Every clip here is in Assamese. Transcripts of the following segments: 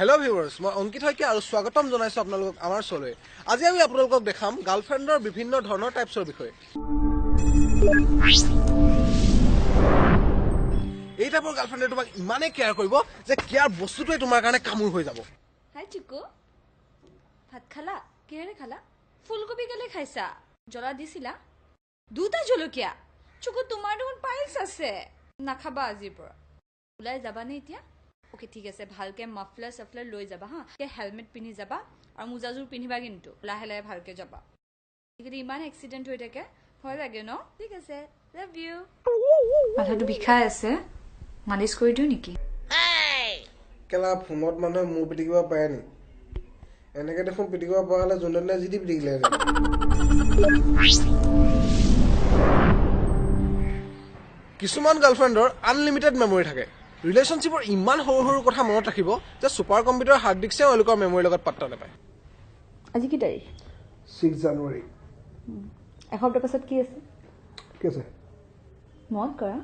Hello viewers, মই অংকিত হয়কে আৰু স্বাগতম জনাইছো আপোনালোকক আমাৰ শোলৈ। আজি আমি আপোনালোকক দেখাম গাৰ্লফ্ৰেণ্ডৰ বিভিন্ন ধৰণৰ টাইপছৰ বিষয়ে। এই টাইপৰ গাৰ্লফ্ৰেণ্ডে তোমাক ইমানে কেয়াৰ কৰিব যে কেয়াৰ বস্তুটোৱে তোমাৰ কাৰণে কামুৰ হৈ যাব। হাই চিকু, ভাত খালা? কিহেৰে খালা? ফুলকবি কেলে খাইছা? জ্বলা দিছিলা? দুটা জলকীয়া। চিকু তোমাৰ দেখোন পাইলছ আছে। নাখাবা আজিৰ পৰা। ওলাই যাবানে এতিয়া? ওকে ঠিক আছে, ভালকে মাফলাৰ লৈ যাবা হা। হেলমেট পিন্ধি যাবা আৰু মোজাযোৰ পিন্ধিবা কিন্তু। লাহে লাহে ভালকে যাবা। এইকেইদিন ইমান এক্সিডেণ্ট হৈ থাকে, ভয় লাগে ন? ঠিক আছে, লাভ ইউ। মাথাটো বিষাই আছে, মালিচ কৰি দিওঁ নেকি? কেলা ফোনত মানুহে মূৰ পিটিকিব পাৰে নি? এনেকে দেখোন পিটিকিব পৰা হ'লে যোনদিনা যি দি পিটিকিলে। কিছুমান গাৰ্লফ্ৰেণ্ডৰ আনলিমিটেড মেমৰি থাকে। ৰিলেশ্যনশ্বিপৰ ইমান সৰু সৰু কথা মনত ৰাখিব যে ছুপাৰ কম্পিউটাৰ হাৰ্ড ডিস্কে তেওঁলোকৰ মেমৰিৰ লগত পাত্তা নাপায়। আজি কি তাৰিখ? 6 জানুৱাৰী। এসপ্তাহ পাছত কি আছে? কি আছে? মনত কৰা।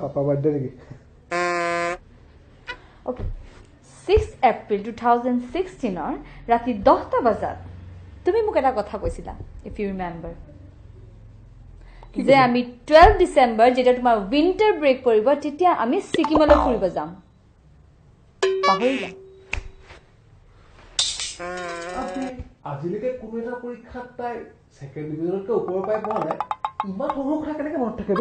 পাপা বাৰ্থডে নেকি? অ'কে, 6 এপ্ৰিল 2016 ৰাতি 10টা বজাত তুমি মোক এটা কথা কৈছিলা, ইফ ইউ ৰিমেম্বাৰ, যে আমি 12 ডিচেম্বৰ যেতিয়া তোমাৰ উইণ্টাৰ ব্ৰেক পৰিব তেতিয়া আমি ছিকিমলৈ ফুৰিব যাম। পাহৰিলা? আজিলৈকে কোনো এটা পৰীক্ষাত তাই ছেকেণ্ড ডিভিজনতকৈ ওপৰ পাই পোৱা নাই। ইমান সৰু কথা কেনেকে মনত থাকে?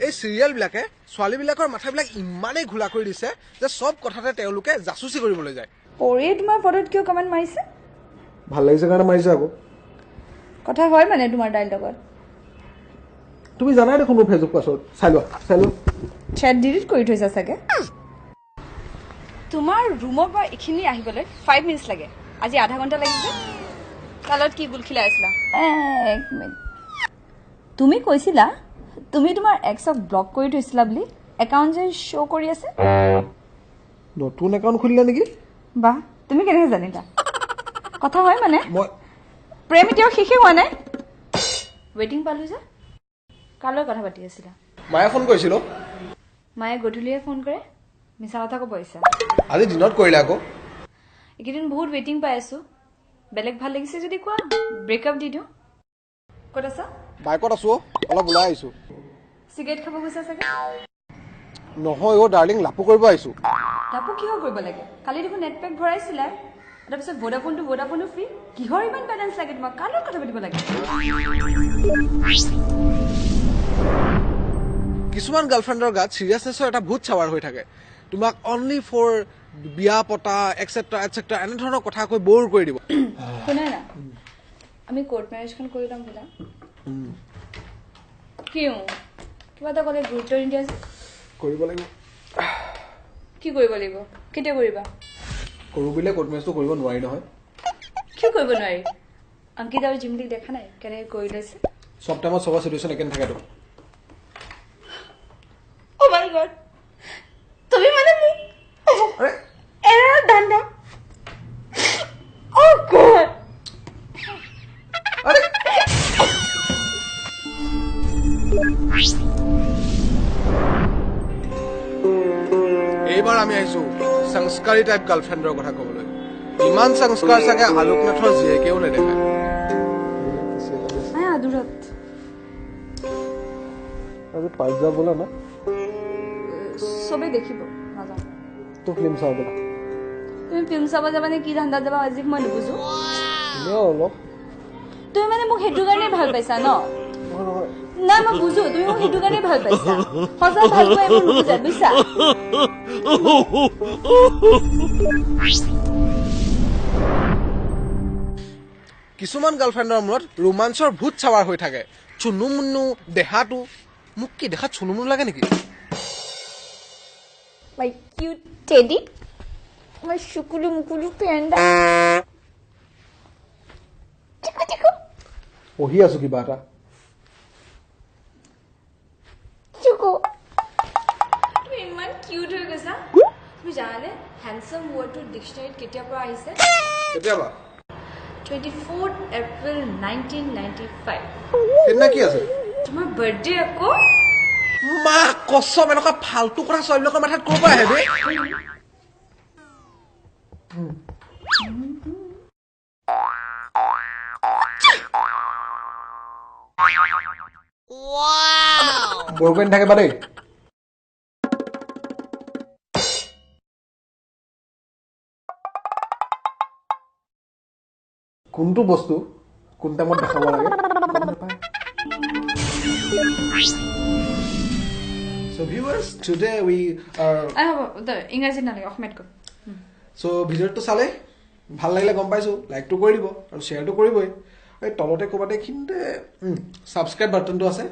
এই চিৰিয়েলবিলাকে ছোৱালীবিলাকৰ মাথাবিলাক ইমানেই ঘোলা কৰি দিছে যে চব কথাতে তেওঁলোকে জাচুচি কৰিবলৈ যায়। পৰিয়ে তোমাৰ ফটোত কিয় কমেণ্ট মাৰিছে? ভাল লাগিছে কাৰণে মাৰিছে আকৌ। কথা হয় মানে তোমাৰ তাইৰ লগত? তুমি জানাই দেখোন মোৰ ফেচবুক পাছৱৰ্ড। চাই লোৱা। চেট ডিলিট কৰি থৈছা চাগে। তোমাৰ ৰুমৰ পৰা এইখিনি আহিবলৈ 5 মিনিট লাগে, আজি আধা ঘণ্টা লাগিছে। কালত কি গুল খিলাই আছিলা? এক মিনিট, তুমি কৈছিলা তুমি তোমাৰ এক্সক ব্লক কৰি থৈছিলা বুলি। একাউণ্ট যে শ্ব' কৰি আছে। নতুন একাউণ্ট খুলিলে নেকি? বাহ, তুমি কেনেকৈ জানিলা? কথা হয় মানে? মই প্ৰেম এতিয়াও শেষে হোৱা নাই। ৱেইটিং পালো যে। কালৈ কথা পাতি আছিলা? মায়ে ফোন কৰিছিল। মায়ে গধূলিয়ে ফোন কৰে, মিছা কথা ক'ব আহিছা। আজি দিনত কৰিলে আকৌ। এইকেইদিন বহুত ৱেইটিং পাই আছো। বেলেগ ভাল লাগিছে যদি কোৱা, ব্ৰেকআপ দি দিওঁ। ক'ত আছা? বাইকত আছো, অলপ ওলাই আহিছো। চিগাৰেট খাব গৈছা চাগে। নহয় অ' ডাৰ্লিং, লাপু কৰিব আহিছো। লাপু কিহৰ কৰিব লাগে? কালি দেখোন নেট পেক ভৰাইছিলা, তাৰপিছত ভোডাফোনো ফ্ৰী। কিহৰ ইমান বেলেঞ্চ লাগে তোমাক? কাৰ লগত কথা পাতিব লাগে? কিছুমান গাৰ্লফ্ৰেণ্ডৰ গাত চিৰিয়াছনেছৰ এটা ভূত চাৱাৰ হৈ থাকে। তোমাক অনলি ফৰ বিয়া পতা এটচেট্ৰা এনেধৰণৰ কথা কৈ ব'ৰ কৰি দিব। শুনা না, আমি কোৰ্ট মেৰেজখন কৰি ল'ম বোলা। কিয় কিবা এটা ক'লে গুৰুত্ব নিদিয়া যে? কৰিব লাগিব। কি কৰিব লাগিব? কেতিয়া কৰিবা? কৰো বুলিলে কোৰ্ট মেৰেজটো কৰিব নোৱাৰি নহয়। কিয় কৰিব নোৱাৰি? অংকিত আৰু জিমলিক দেখা নাই কেনেকৈ কৰি লৈছে? চব টাইমত চবৰ চিটুৱেশ্যন একে নাথাকেতো। Oh my God, তুমি মানে মোক এৰা ধান্দা। Oh God. এইবাৰ আমি আহিছো সংস্কাৰী টাইপ গাৰ্লফ্ৰেণ্ডৰ কথা ক'বলৈ। ইমান সংস্কাৰ চাগে আলোকনাথৰ জীয়েকেও নেদেখায়। দূৰত আজি পাঞ্জাব বোলা না? চবেই দেখিব, নাজানো। তো ফিল্ম চাওঁ বোলা। তুমি ফিল্ম চাব যাবা নে কি ধান্দা যাবা আজি মই নুবুজো। অলপ তুমি মানে মোক সেইটো কাৰণে ভাল পাইছা ন? নাই মই বুজো, তুমি মোক সেইটো কাৰণে ভাল পাইছা। সঁচা ভাল পোৱা এইবোৰ নুবুজা, বুজিছা? কিছুমান গাৰ্লফ্ৰেণ্ডৰ মূৰত ৰোমাঞ্চৰ ভূত চাৱাৰ হৈ থাকে। চুনু মুনু দেহাটো মোক কি দেখাত চুনু মুনু লাগে নেকি? My cute teddy, my shukulu mukulu panda. Chiku. পঢ়ি আছো কিবা এটা। Chiku. তুমি ইমান কিউট হৈ গৈছা। তুমি জানানে হ্যান্ডসাম ওয়াৰ্ডটোৰ ডিকচনাৰীত কেতিয়াৰ পৰা আহিছে? কেতিয়াবা? 24 এপ্ৰিল 1995। সেইদিনা কি আছে? তোমাৰ বাৰ্থডে আকৌ মা কচম এনেকুৱা ফাল্টু কথা ছোৱালীবিলাকৰ মাথাত ক'ৰ পৰা আহে বে বয়ফ্ৰেণ্ড থাকে বা দেই কোনটো বস্তু কোন টাইমত দেখাব লাগে গম নাপায় So viewers, today we are ইংৰাজী নালাগে অসমীয়াত কম so ভিডিঅ'টো চালে ভাল লাগিলে গম পাইছো লাইকটো কৰি দিব আৰু শ্বেয়াৰটো কৰিবই এই তলতে ক'বাতে খিনতে সাবস্ক্ৰাইব বাটনটো আছে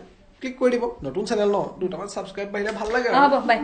ক্লিক কৰি দিব নতুন চেনেল ন দুটামান সাবস্ক্ৰাইব বাহিলে ভাল লাগে হ'ব বাই